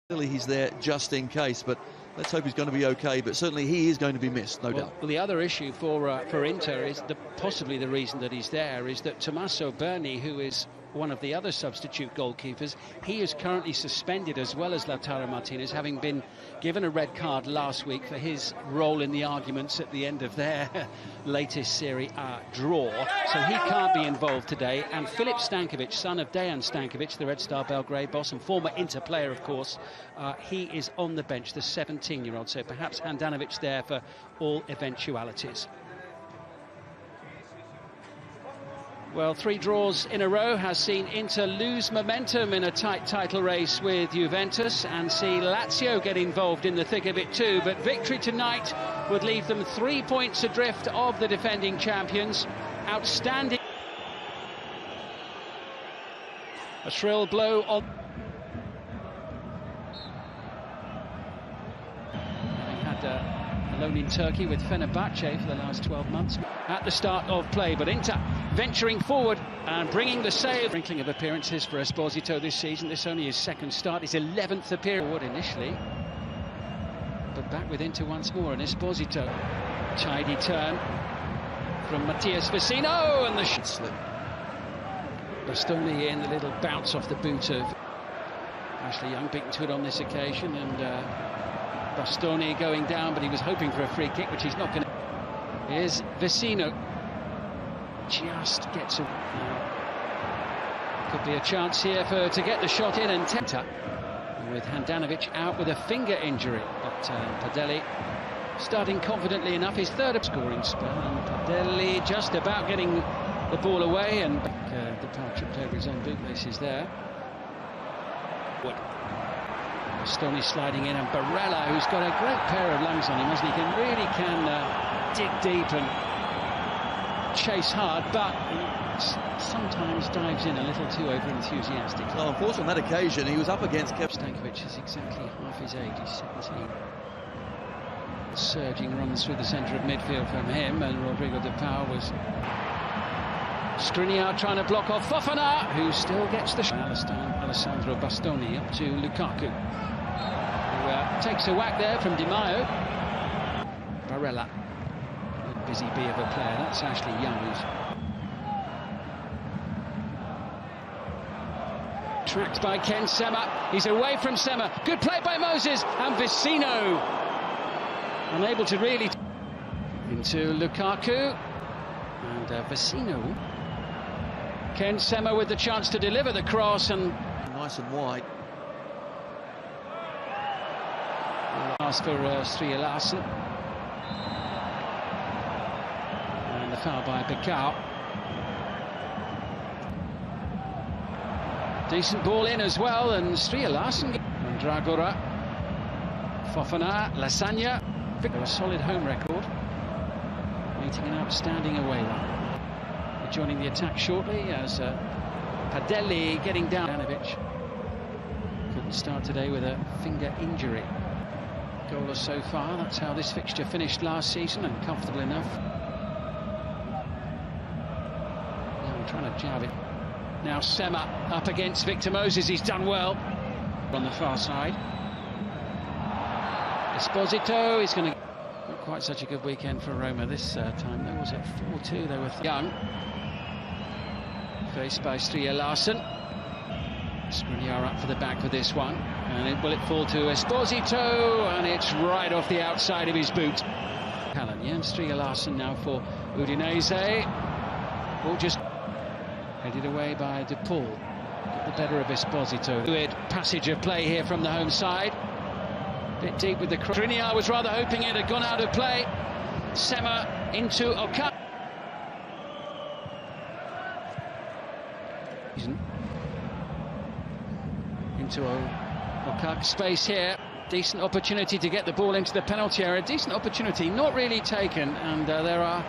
Clearly he's there just in case, but let's hope he's going to be okay. But certainly he is going to be missed, no doubt. Well, the other issue for Inter is possibly the reason that he's there is that Tommaso Berni, who is one of the other substitute goalkeepers, he is currently suspended, as well as Lautaro Martinez, having been given a red card last week for his role in the arguments at the end of their latest Serie A draw. So he can't be involved today. And Filip Stankovic, son of Dejan Stankovic, the Red Star Belgrade boss and former Inter player, of course, he is on the bench, the 17-year-old. So perhaps Handanovic there for all eventualities. Well, 3 draws in a row has seen Inter lose momentum in a tight title race with Juventus and see Lazio get involved in the thick of it too. But victory tonight would leave them 3 points adrift of the defending champions. Outstanding. A shrill blow on. Having had alone in Turkey with Fenerbahce for the last 12 months at the start of play, but Inter venturing forward and bringing the save. Sprinkling of appearances for Esposito this season. This only his second start, his 11th appearance forward initially, but back with Inter once more. And Esposito, tidy turn from Matthias Vecino, and the slip. Bastoni in, the little bounce off the boot of Ashley Young, beaten to it on this occasion, and Bastoni going down, but he was hoping for a free kick, which he's not going to. Here's Vecino. Just gets a. Could be a chance here to get the shot in, and with Handanovic out with a finger injury. But Padelli starting confidently enough, his third scoring spell, and Padelli just about getting the ball away, and Depart tripped over his own bootlaces there. Bastoni sliding in, and Barella, who's got a great pair of lungs on him, hasn't he? Can dig deep and chase hard, but sometimes dives in a little too over-enthusiastic. Well, unfortunately, on that occasion, he was up against Stankovic is exactly half his age, he's 17. Surging runs through the centre of midfield from him, and Rodrigo de Paul was Skriniar trying to block off Fofana, who still gets the shot. Alessandro Bastoni up to Lukaku, who takes a whack there from Di Maio. Barella, a busy bee of a player. That's Ashley Young, who's tracked by Ken Sema. He's away from Sema. Good play by Moses, and Vecino unable to really into Lukaku, and Vecino. Ken Sema with the chance to deliver the cross, and nice and wide. Pass for Stria Larsen, and the foul by Becao. Decent ball in as well, and Stria Larsen and Dragora, Fofana, Lasagna. A solid home record, meeting an outstanding away run. Joining the attack shortly as Padelli getting down. Handanovic couldn't start today with a finger injury. Goalless so far. That's how this fixture finished last season, and comfortable enough. Now we're trying to jab it. Now Sema up against Victor Moses. He's done well on the far side. Esposito is going to. Not quite such a good weekend for Roma this time, though. Was it 4-2? They were young. Faced by Stria Larsen. Skriniar up for the back for this one, and will it fall to Esposito, and it's right off the outside of his boot. Callan, yeah, and Stria Larsen now for Udinese. All just headed away by De Paul. Got the better of Esposito. Good passage of play here from the home side. Bit deep with the cross. Skriniar was rather hoping it had gone out of play. Sema into Oka. Into Okak space here. Decent opportunity to get the ball into the penalty area. Decent opportunity, not really taken. And there are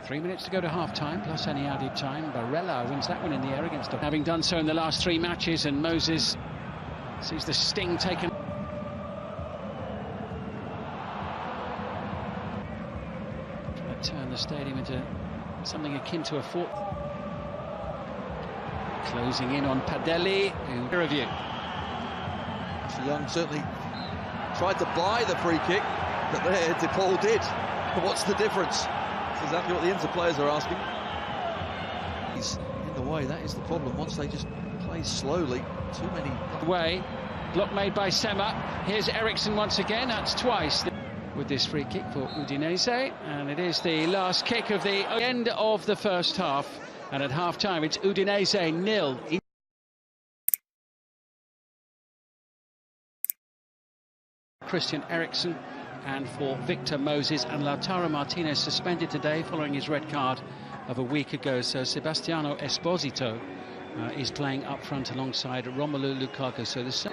3 minutes to go to half-time, plus any added time. Barella wins that one in the air against him, having done so in the last 3 matches. And Moses sees the sting taken. Trying to turn the stadium into something akin to a fort. Closing in on Padelli, who review. Ashley Young certainly tried to buy the free kick, but there DePaul did. But what's the difference? That's exactly what the Inter players are asking. He's in the way, that is the problem. Once they just play slowly, too many... Way, block made by Sema. Here's Eriksson once again, that's twice with this free kick for Udinesee. And it is the last kick of the end of the first half. And at half-time, it's Udinesee 0. Christian Eriksson, and for Victor Moses, and Lautaro Martinez suspended today following his red card of a week ago. So Sebastiano Esposito is playing up front alongside Romelu Lukaku. So the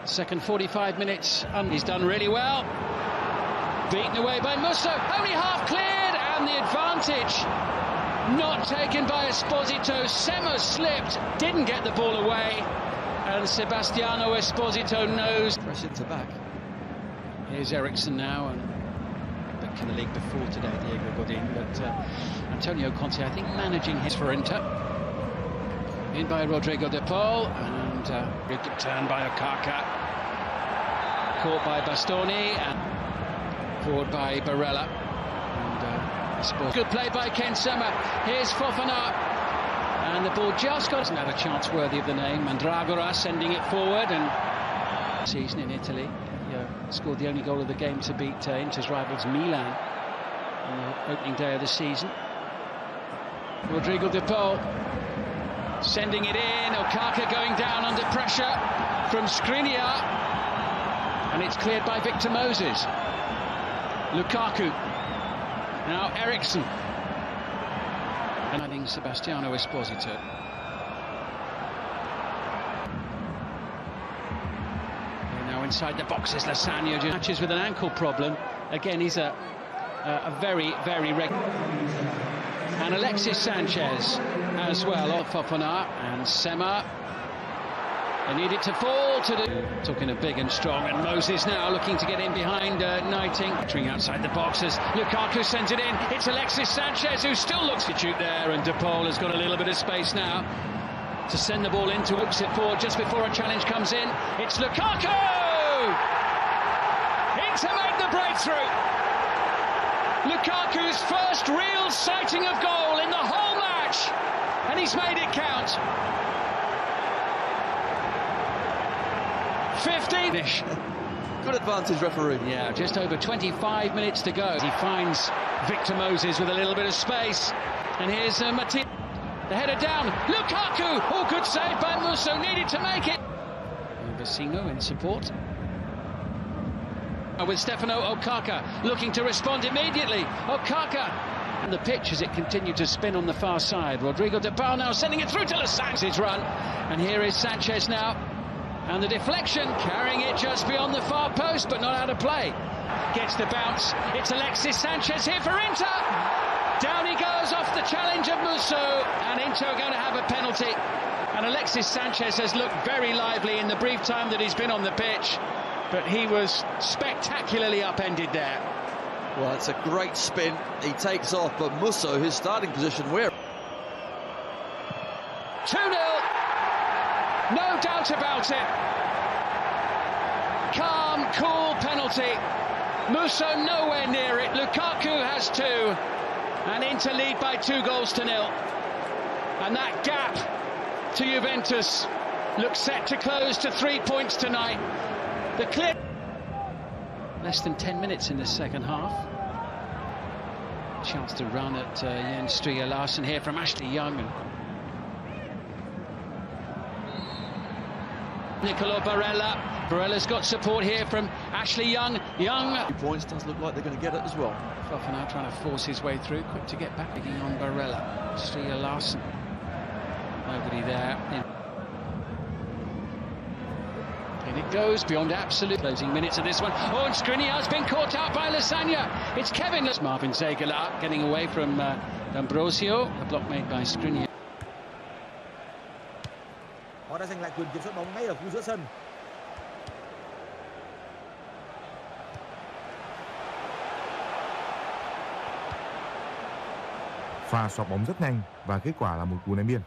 second 45 minutes, and he's done really well. Beaten away by Musso, only half cleared, and the advantage not taken by Esposito. Sema slipped, didn't get the ball away. And Sebastiano Esposito knows. Press into back. Here's Eriksson now, and back in the league before today, Diego Godin. But Antonio Conte, I think, managing his for Inter. In by Rodrigo de Paul, and good turn by Okaka. Caught by Bastoni, and forward by Barella. And good play by Ken Sema. Here's Fofana. And the ball just got a chance worthy of the name. Mandragora sending it forward, and season in Italy. Scored the only goal of the game to beat Inter's rivals Milan on the opening day of the season. Rodrigo de Paul sending it in. Okaka going down under pressure from Skriniar, and it's cleared by Victor Moses. Lukaku, now Eriksson. And Sebastiano Esposito. Now inside the box is Lasagna. Matches with an ankle problem. Again, he's a very, very regular. And Alexis Sanchez as well. Fofana and Sema. They need it to fall to the... Talking a big and strong, and Moses now looking to get in behind Knighting. Entering outside the box as Lukaku sends it in. It's Alexis Sanchez who still looks to shoot there, and De Paul has got a little bit of space now to send the ball into hooks it forward just before a challenge comes in. It's Lukaku! Inter make the breakthrough! Lukaku's first real sighting of goal in the whole match, and he's made it count. 15-ish. Good advantage, referee. Yeah, just over 25 minutes to go. He finds Victor Moses with a little bit of space. And here's Martin. The header down. Lukaku! Oh, good save by Musso. Needed to make it. Vecino in support. With Stefano Okaka looking to respond immediately. Okaka on the pitch as it continued to spin on the far side. Rodrigo de Paul now sending it through to Lasagna's run. And here is Sanchez now. And the deflection, carrying it just beyond the far post, but not out of play. Gets the bounce. It's Alexis Sanchez here for Inter. Down he goes off the challenge of Musso, and Inter are going to have a penalty. And Alexis Sanchez has looked very lively in the brief time that he's been on the pitch, but he was spectacularly upended there. Well, it's a great spin. He takes off, but Musso, his starting position, where? 2-0. No doubt about it. Calm, cool penalty. Musso nowhere near it. Lukaku has 2. And Inter lead by 2-0. And that gap to Juventus looks set to close to 3 points tonight. The clear... Less than 10 minutes in the second half. Chance to run at Jens Stryger Larsen here from Ashley Young. Nicolo Barella. Barella's got support here from Ashley Young. 2 points, does look like they're going to get it as well. Fofana trying to force his way through. Quick to get back, picking on Barella. Stryger Larsen. Nobody there. And it goes beyond absolute. Closing minutes of this one. Oh, and Skriniar's been caught out by Lasagna. It's Kevin. Marvin Zegela getting away from D'Ambrosio. A block made by Skriniar. Họ đã giành lại quyền kiểm soát bóng ngay ở khu giữa sân. Pha xoạc bóng rất nhanh và kết quả là một cú ném biên.